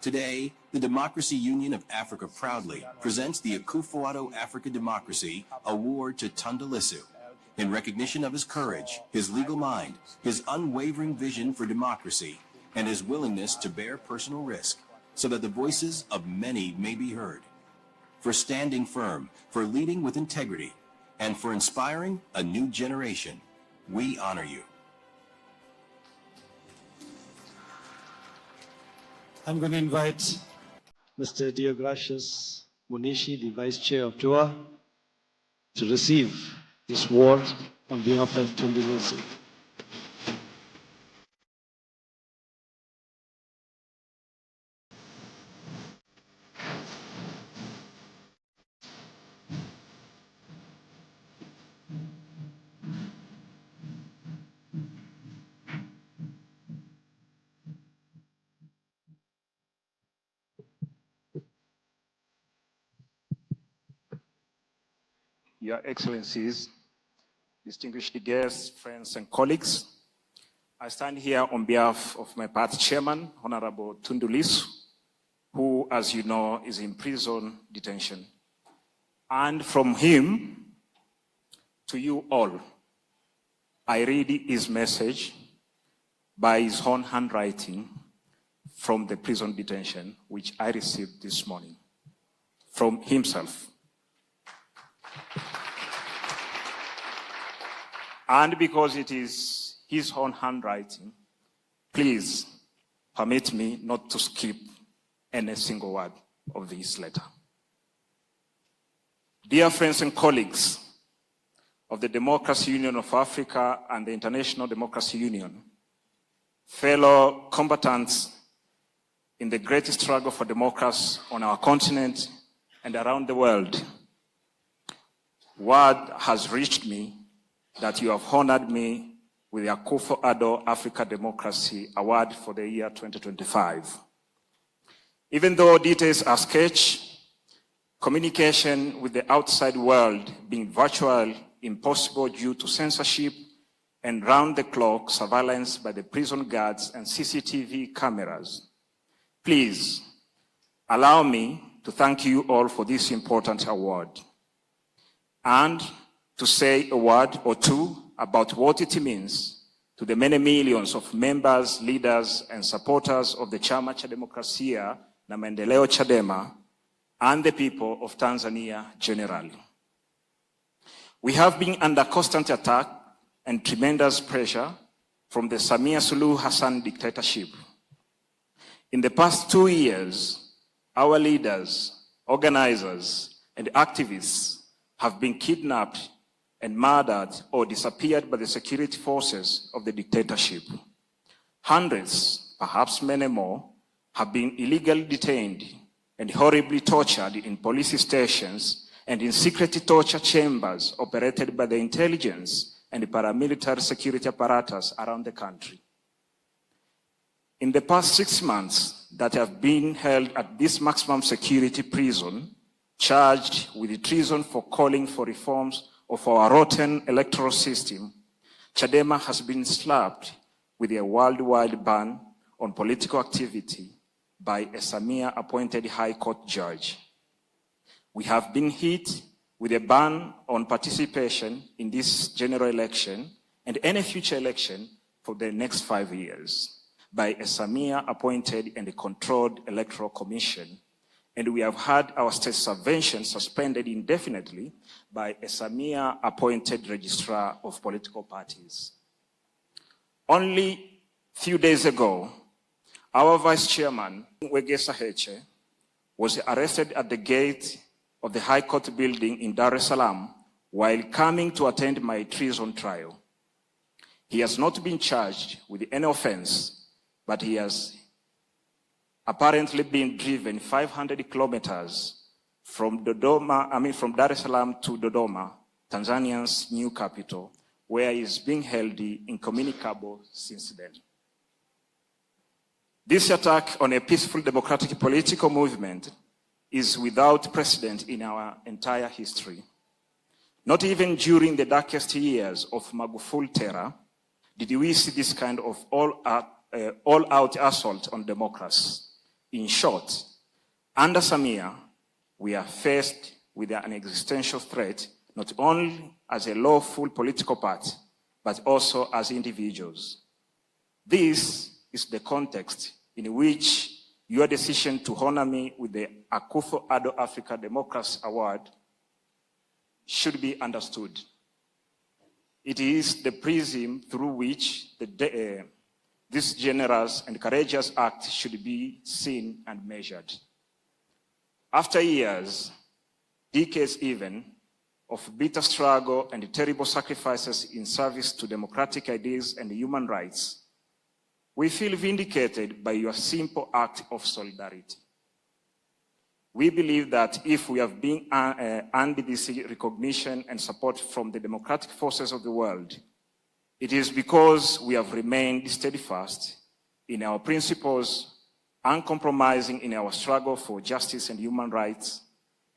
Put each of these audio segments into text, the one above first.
Today, the Democracy Union of Africa proudly presents the Akufo Addo Africa Democracy Award to Tundu Lissu in recognition of his courage, his legal mind, his unwavering vision for democracy, and his willingness to bear personal risk so that the voices of many may be heard. For standing firm, for leading with integrity, and for inspiring a new generation, we honor you. I'm going to invite Mr. Deo Munishi, the Vice Chair of DOA, to receive this award on behalf of Tundu Lissu. Your Excellencies, distinguished guests, friends, and colleagues, I stand here on behalf of my party chairman, Honorable Tundu Lissu, who, as you know, is in prison detention. And from him to you all, I read his message by his own handwriting from the prison detention, which I received this morning from himself. And because it is his own handwriting, please permit me not to skip any single word of this letter. Dear friends and colleagues of the Democracy Union of Africa and the International Democracy Union, fellow combatants in the great struggle for democracy on our continent and around the world, word has reached me that you have honored me with the Akufo Addo Africa Democracy Award for the year 2025. Even though details are sketchy, communication with the outside world being virtual, impossible due to censorship and round-the-clock surveillance by the prison guards and CCTV cameras, please allow me to thank you all for this important award and to say a word or two about what it means to the many millions of members, leaders, and supporters of the Chama cha Demokrasia na Maendeleo Chadema and the people of Tanzania generally. We have been under constant attack and tremendous pressure from the Samia Suluhu Hassan dictatorship. In the past 2 years, our leaders, organizers, and activists have been kidnapped and murdered or disappeared by the security forces of the dictatorship. Hundreds, perhaps many more, have been illegally detained and horribly tortured in police stations and in secret torture chambers operated by the intelligence and the paramilitary security apparatus around the country. In the past 6 months that have been held at this maximum security prison, charged with treason for calling for reforms of our rotten electoral system, Chadema has been slapped with a worldwide ban on political activity by a Samia-appointed High Court judge. We have been hit with a ban on participation in this general election and any future election for the next 5 years by a Samia-appointed and controlled electoral commission. And we have had our state subvention suspended indefinitely by a Samia-appointed registrar of political parties. Only few days ago, our vice chairman, Wegesa Heche, was arrested at the gate of the High Court building in Dar es Salaam while coming to attend my treason trial. He has not been charged with any offense, but he has apparently been driven 500 kilometers from Dar es Salaam to Dodoma, Tanzania's new capital, where he is being held incommunicado since then. This attack on a peaceful democratic political movement is without precedent in our entire history. Not even during the darkest years of Magufuli terror did we see this kind of all-out assault on democracy. In short, under Samia, we are faced with an existential threat, not only as a lawful political party, but also as individuals. This is the context in which your decision to honor me with the Akufo Addo Africa Democracy Award should be understood. It is the prism through which this generous and courageous act should be seen and measured. After years, decades even, of bitter struggle and terrible sacrifices in service to democratic ideals and human rights, we feel vindicated by your simple act of solidarity. We believe that if we have been earned this recognition and support from the democratic forces of the world, it is because we have remained steadfast in our principles, uncompromising in our struggle for justice and human rights,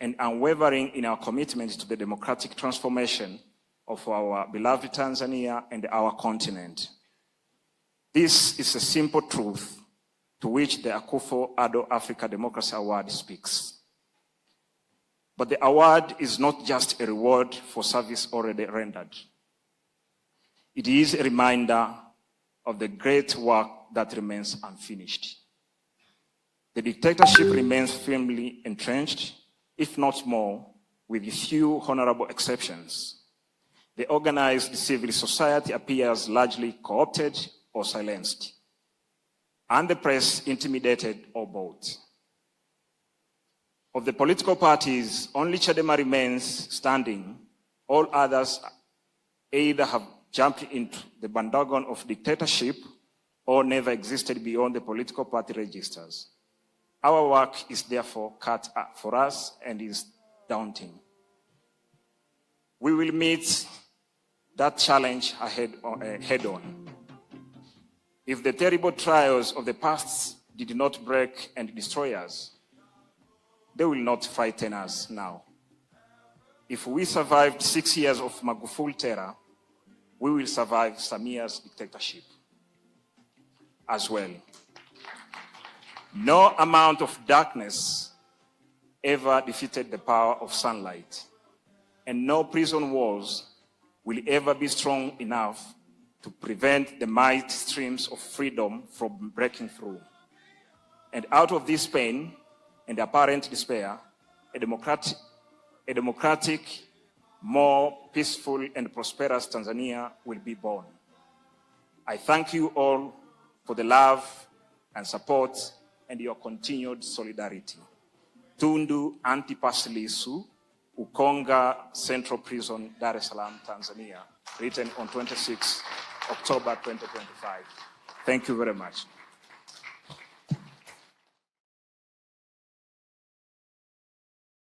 and unwavering in our commitment to the democratic transformation of our beloved Tanzania and our continent. This is a simple truth to which the Akufo Addo Africa Democracy Award speaks. But the award is not just a reward for service already rendered. It is a reminder of the great work that remains unfinished. The dictatorship remains firmly entrenched, if not more, with few honorable exceptions. The organized civil society appears largely co-opted or silenced, and the press intimidated or both. Of the political parties, only Chadema remains standing. All others either have jumped into the bandwagon of dictatorship or never existed beyond the political party registers. Our work is therefore cut for us and is daunting. We will meet that challenge head on. If the terrible trials of the past did not break and destroy us, they will not frighten us now. If we survived 6 years of Magufuli terror, we will survive Samia's dictatorship as well. No amount of darkness ever defeated the power of sunlight, and no prison walls will ever be strong enough to prevent the mighty streams of freedom from breaking through. And out of this pain and apparent despair, a democratic, more peaceful and prosperous Tanzania will be born. I thank you all for the love and support and your continued solidarity. Tundu Lissu, Ukonga Central Prison, Dar es Salaam, Tanzania, written on 26 October 2025. Thank you very much.